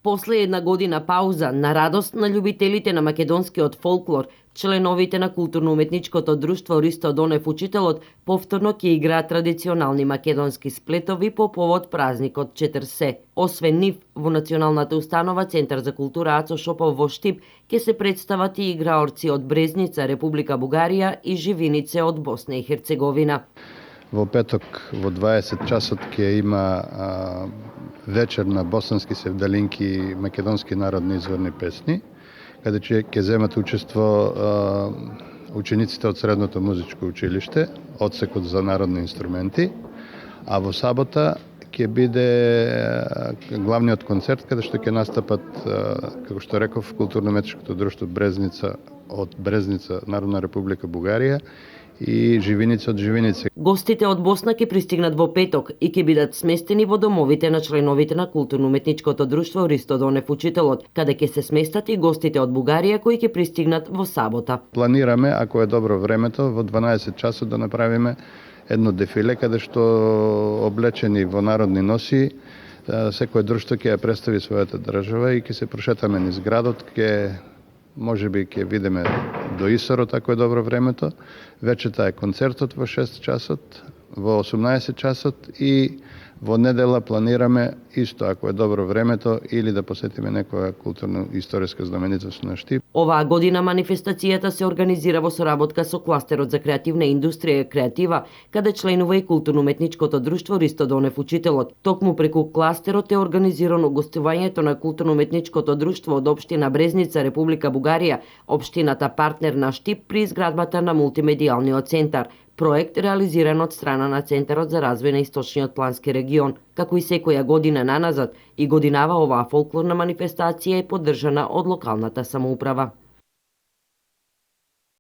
После една година пауза, на радост на љубителите на македонскиот фолклор, членовите на културно-уметничкото друштво Ристо Донев Учителот повторно ќе играат традиционални македонски сплетови по повод празникот Четрсе. Освен нив, во Националната установа Центар за култура Ацо Шопов во Штип ќе се представат и играорци од Брезница, Република Бугарија и живинице од Босна и Херцеговина. Во петок во 20 часот ќе има вечер на босански севдалинки и македонски народни изворни песни, каде ќе земат учество учениците од Средното музичко училиште, одсекот за народни инструменти, а во сабота ќе биде главниот концерт каде што ќе настапат, како што реков, културно-уметничкото друштво Брезница од Брезница, Народна република Бугарија, и живиница од живиница. Гостите од Босна ќе пристигнат во петок и ќе бидат сместени во домовите на членовите на културно-уметничкото друштво Ристо Донев Учителот, каде ќе се сместат и гостите од Бугарија кои ќе пристигнат во сабота. Планираме, ако е добро времето, во 12 часот да направиме едно дефиле каде што облечени во народни носи секој друштво ќе ја представи својата држава и ќе се прошетаме низ градот, можеби ќе видиме до Исорот, ако е добро времето. Вечерта е концертот во 6 часот, во 18 часот и во недела планираме исто, ако е добро времето, или да посетиме некоја културно-историска знаменитост на Штип. Оваа година манифестацијата се организира во соработка со кластерот за креативна индустрија Креатива, каде членува и културно-уметничкото друштво Ристо Донев Учителот. Токму преку кластерот е организирано гостувањето на културно-уметничкото друштво од општина Брезница, Република Бугарија, општината партнер на Штип при изградбата на мултимедијалниот центар, проект реализиран од страна на Центарот за развој на Источниот плански регион. Како и секоја година наназад, и годинава оваа фолклорна манифестација е поддржана од локалната самоуправа.